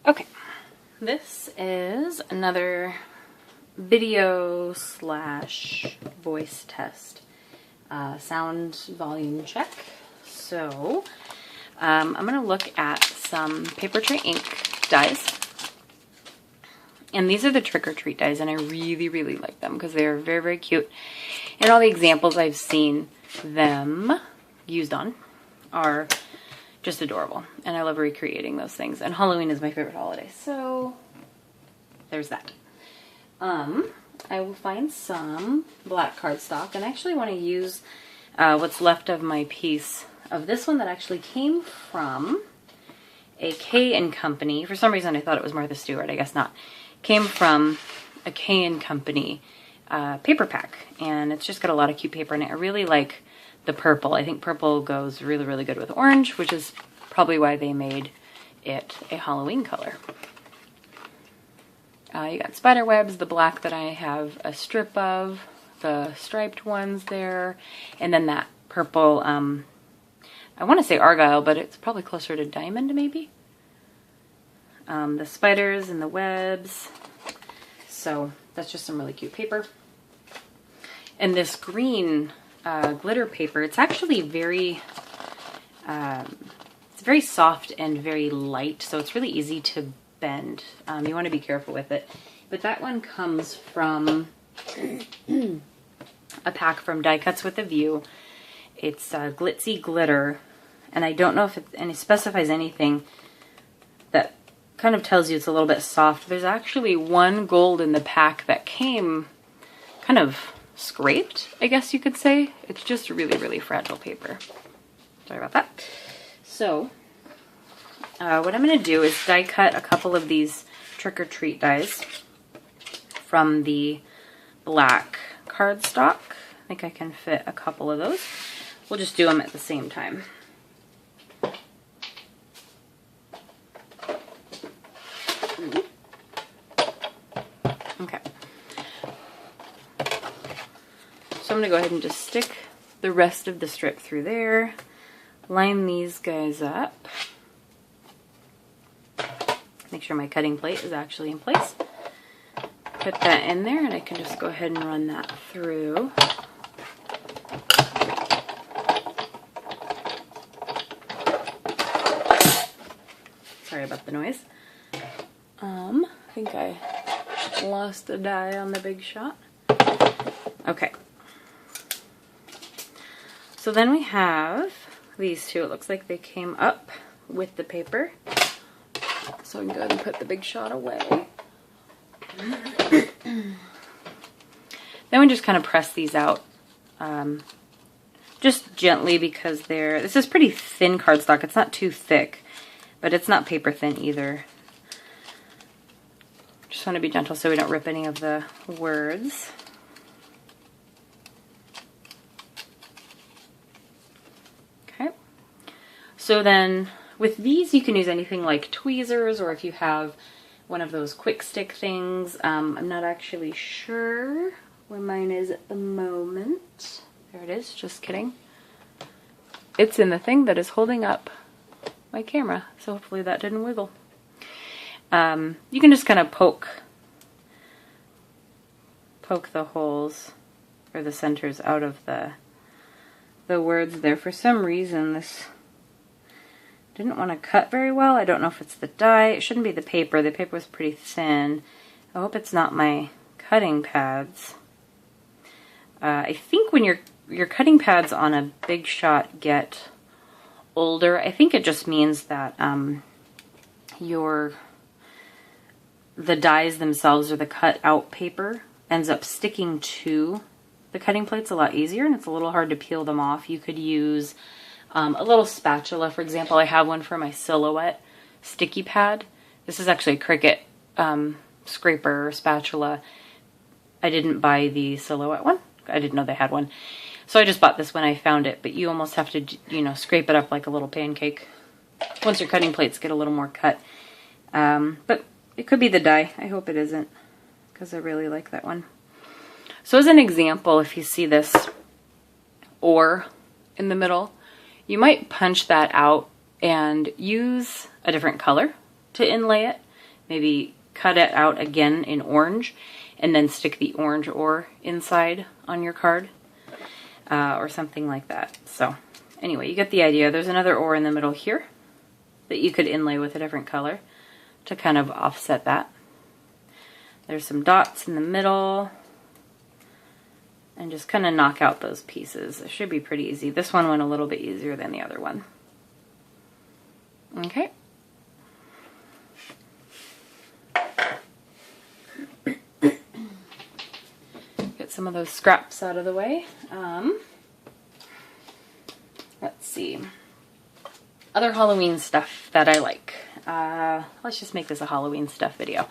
Okay, this is another video slash voice test, sound volume check. So I'm going to look at some Paper Tray ink dies. And these are the Trick or Treat dies, and I really, really like them because they're very, very cute. And all the examples I've seen them used on are just adorable. And I love recreating those things. And Halloween is my favorite holiday. So there's that. I will find some black cardstock, and I actually want to use what's left of my piece of this one that actually came from a K & Company. For some reason I thought it was Martha Stewart, I guess not. Came from a K & Company paper pack, and it's just got a lot of cute paper in it. I really like the purple. I think purple goes really, really good with orange, which is probably why they made it a Halloween color. You got spider webs, the black that I have a strip of, the striped ones there, and then that purple, I want to say argyle, but it's probably closer to diamond maybe. The spiders and the webs. So that's just some really cute paper. And this green glitter paper, it's actually very, it's very soft and very light, so it's really easy to bend. You want to be careful with it. But that one comes from a pack from Die Cuts with a View. It's glitzy glitter, and I don't know if it specifies anything that kind of tells you it's a little bit soft. There's actually one gold in the pack that came kind of scraped, I guess you could say. It's just really, really fragile paper. Sorry about that. So what I'm going to do is die cut a couple of these Trick or Treat dies from the black cardstock. I think I can fit a couple of those. We'll just do them at the same time. Okay. So I'm going to go ahead and just stick the rest of the strip through there. Line these guys up. Make sure my cutting plate is actually in place. Put that in there, and I can just go ahead and run that through. Sorry about the noise. I think I lost a die on the Big Shot. Okay. So then we have these two. It looks like they came up with the paper. So I can go ahead and put the Big Shot away. Then we just kind of press these out. Just gently, because this is pretty thin cardstock. It's not too thick, but it's not paper thin either. Just want to be gentle so we don't rip any of the words. Okay. So then with these you can use anything like tweezers, or if you have one of those quick stick things. I'm not actually sure where mine is at the moment. There it is, just kidding. It's in the thing that is holding up my camera, so hopefully that didn't wiggle. You can just kind of poke the holes or the centers out of the words there. For some reason this didn't want to cut very well. I don't know if it's the die. It shouldn't be the paper. The paper was pretty thin. I hope it's not my cutting pads. I think when your cutting pads on a Big Shot get older, I think it just means that the dies themselves, or the cut out paper, ends up sticking to the cutting plates a lot easier, and it's a little hard to peel them off. You could use a little spatula, for example. I have one for my Silhouette sticky pad. This is actually a Cricut scraper spatula. I didn't buy the Silhouette one. I didn't know they had one. So I just bought this when I found it, but you almost have to, scrape it up like a little pancake once your cutting plates get a little more cut. But it could be the die. I hope it isn't, because I really like that one. So as an example, if you see this "or" in the middle, you might punch that out and use a different color to inlay it. maybe cut it out again in orange and then stick the orange ore inside on your card or something like that. So anyway, you get the idea. There's another ore in the middle here that you could inlay with a different color to kind of offset that. There's some dots in the middle, and just kind of knock out those pieces. It should be pretty easy. This one went a little bit easier than the other one. Okay. Get some of those scraps out of the way. Let's see. Other Halloween stuff that I like. Let's just make this a Halloween stuff video.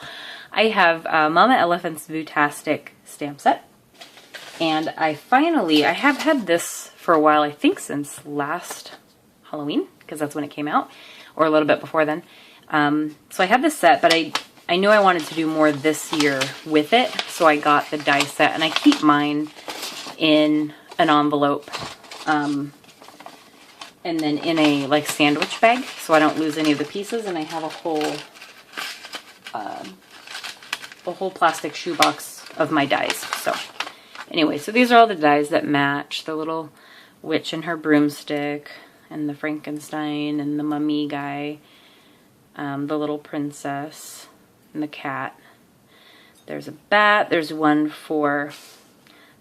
I have Mama Elephant's Vootastic stamp set. And I have had this for a while, I think since last Halloween, because that's when it came out, or a little bit before then. So I have this set, but I knew I wanted to do more this year with it, so I got the die set, and I keep mine in an envelope, and then in a like sandwich bag, so I don't lose any of the pieces, and I have a whole plastic shoebox of my dies. So anyway, so these are all the dies that match. The little witch and her broomstick, and the Frankenstein, and the mummy guy, the little princess, and the cat. There's a bat. There's one for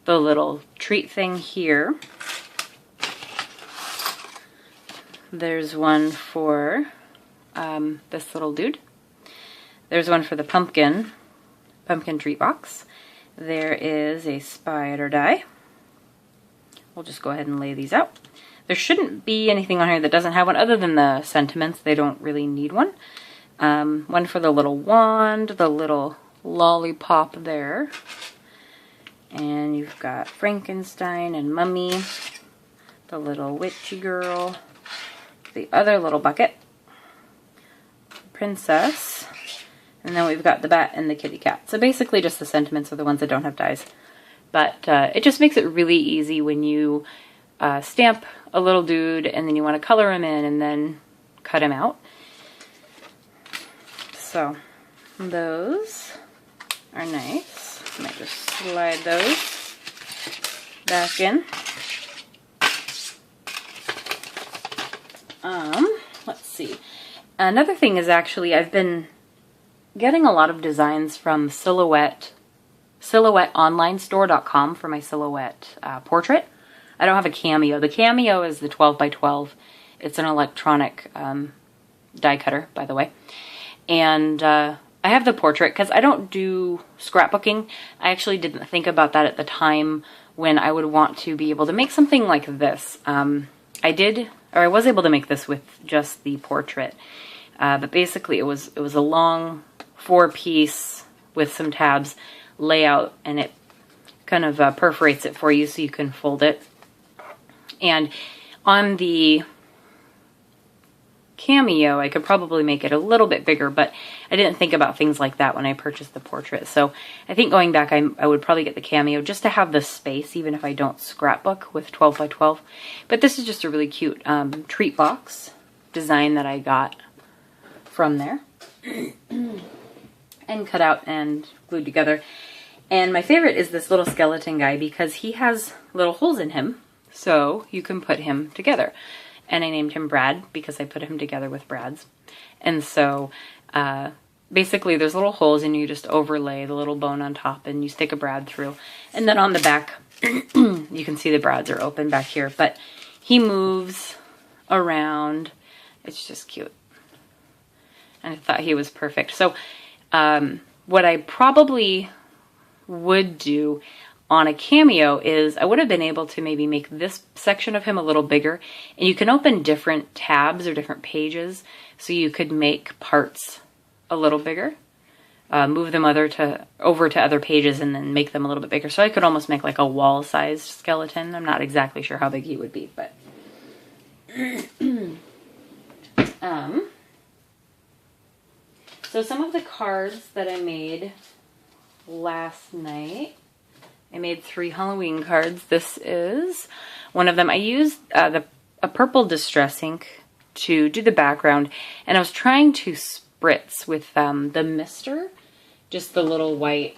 the little treat thing here. There's one for this little dude. There's one for the pumpkin treat box. There is a spider die. We'll just go ahead and lay these out. There shouldn't be anything on here that doesn't have one other than the sentiments. They don't really need one. One for the little wand, the little lollipop there. And you've got Frankenstein and Mummy, the little witchy girl, the other little bucket, princess, and then we've got the bat and the kitty cat. So basically just the sentiments are the ones that don't have dies. But it just makes it really easy when you stamp a little dude and then you want to color him in and then cut him out. So those are nice. I might just slide those back in. Let's see. Another thing is I've been getting a lot of designs from silhouetteonlinestore.com for my silhouette portrait. I don't have a Cameo. The Cameo is the 12 by 12. It's an electronic die cutter, by the way. And I have the portrait because I don't do scrapbooking. I actually didn't think about that at the time when I would want to be able to make something like this. I was able to make this with just the portrait. But basically it was a long 4-piece with some tabs layout, and it kind of perforates it for you so you can fold it. And on the Cameo, I could probably make it a little bit bigger, but I didn't think about things like that when I purchased the portrait. So I think going back, I would probably get the Cameo just to have the space, even if I don't scrapbook with 12 by 12. But this is just a really cute treat box design that I got from there and cut out and glued together. And my favorite is this little skeleton guy because he has little holes in him, so you can put him together. And I named him Brad because I put him together with Brad's. And so basically there's little holes and you just overlay the little bone on top and you stick a Brad through. And then on the back, you can see the Brads are open back here. But he moves around. It's just cute. And I thought he was perfect. So what I probably would do on a Cameo is I would have been able to maybe make this section of him a little bigger, and you can open different tabs or different pages so you could make parts a little bigger, move them over to other pages and then make them a little bit bigger. So I could almost make like a wall-sized skeleton. I'm not exactly sure how big he would be, but so some of the cards that I made last night, I made 3 Halloween cards. This is one of them. I used a purple distress ink to do the background, and I was trying to spritz with the mister, just the little white,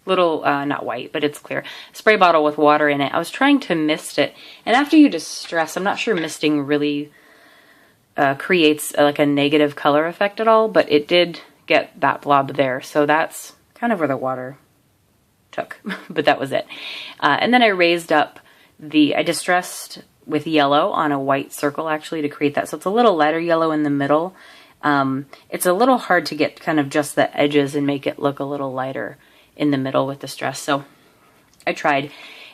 not white, but it's clear, spray bottle with water in it. I was trying to mist it, and after you distress, I'm not sure misting really creates like a negative color effect at all, but it did get that blob there, so that's kind of where the water took, but that was it. And then I raised up I distressed with yellow on a white circle actually to create that, so it's a little lighter yellow in the middle. It's a little hard to get kind of just the edges and make it look a little lighter in the middle with distress, so I tried.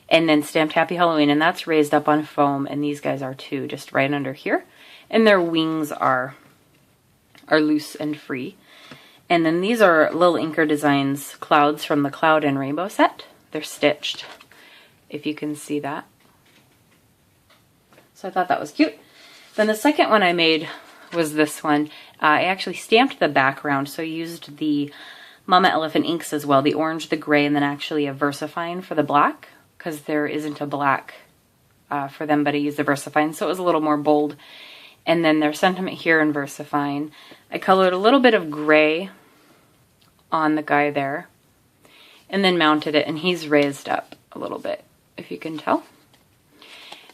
And then stamped Happy Halloween, and that's raised up on foam, and these guys are too, just right under here. And their wings are loose and free. And then these are Lil Inker Designs clouds from the Cloud and Rainbow set. They're stitched, if you can see that. So I thought that was cute. Then the second one I made was this one. I actually stamped the background, so I used the Mama Elephant inks as well, the orange, the gray, and then actually a VersaFine for the black, because there isn't a black for them, but I used the VersaFine, so it was a little more bold. And then their sentiment here in VersaFine. I colored a little bit of gray on the guy there, and then mounted it, and he's raised up a little bit, if you can tell.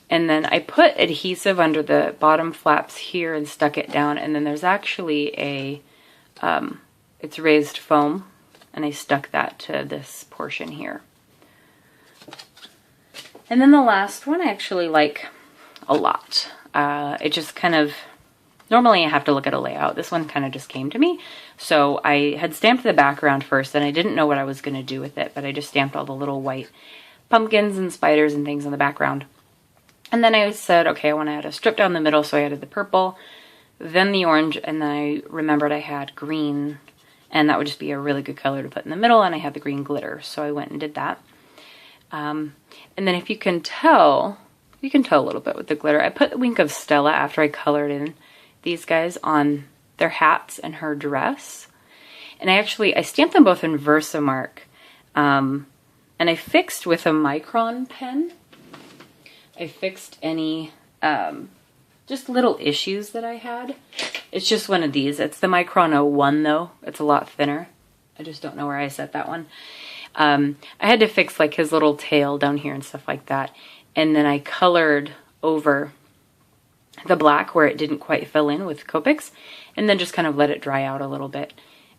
And then I put adhesive under the bottom flaps here and stuck it down, and then there's actually a, it's raised foam, and I stuck that to this portion here. And then the last one I actually like a lot. It just kind of, normally I have to look at a layout. This one kind of just came to me. So I had stamped the background first, and I didn't know what I was going to do with it, but I just stamped all the little white pumpkins and spiders and things in the background. And then I said, okay, I want to add a strip down the middle, so I added the purple, then the orange, and then I remembered I had green, and that would just be a really good color to put in the middle, and I had the green glitter, so I went and did that. And then if you can tell a little bit with the glitter, I put the Wink of Stella after I colored in these guys on their hats and her dress. And I stamped them both in Versamark. And I fixed with a Micron pen. I fixed any just little issues that I had. It's just one of these. It's the Micron 01 though. It's a lot thinner. I just don't know where I set that one. I had to fix like his little tail down here and stuff like that. And then I colored over the black where it didn't quite fill in with Copics, and then just kind of let it dry out a little bit.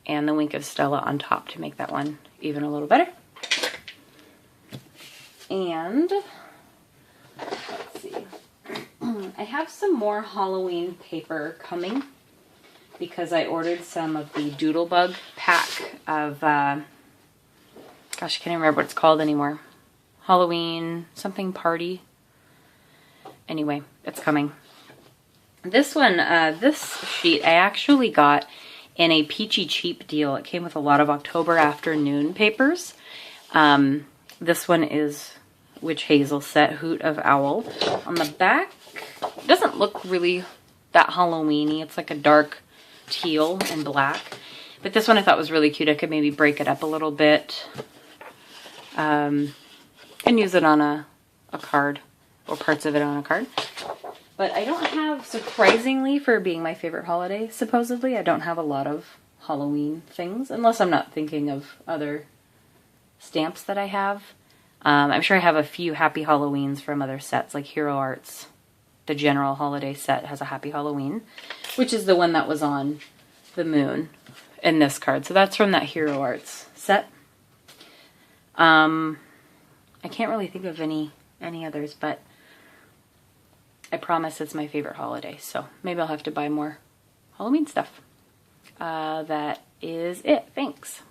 And the Wink of Stella on top to make that one even a little better. And let's see. I have some more Halloween paper coming because I ordered some of the Doodlebug pack of, gosh, I can't even remember what it's called anymore. Halloween something party. Anyway, it's coming. This one, this sheet I actually got in a peachy cheap deal. It came with a lot of October Afternoon papers. This one is Witch Hazel set, Hoot of Owl. On the back, it doesn't look really that Halloween-y. It's like a dark teal and black. But this one I thought was really cute. I could maybe break it up a little bit. And use it on a card, or parts of it on a card. But I don't have, surprisingly, for being my favorite holiday, supposedly, I don't have a lot of Halloween things, unless I'm not thinking of other stamps that I have. I'm sure I have a few Happy Halloweens from other sets, like Hero Arts. The general holiday set has a Happy Halloween, which is the one that was on the moon in this card. So that's from that Hero Arts set. I can't really think of any others, but I promise it's my favorite holiday, so maybe I'll have to buy more Halloween stuff. That is it. Thanks.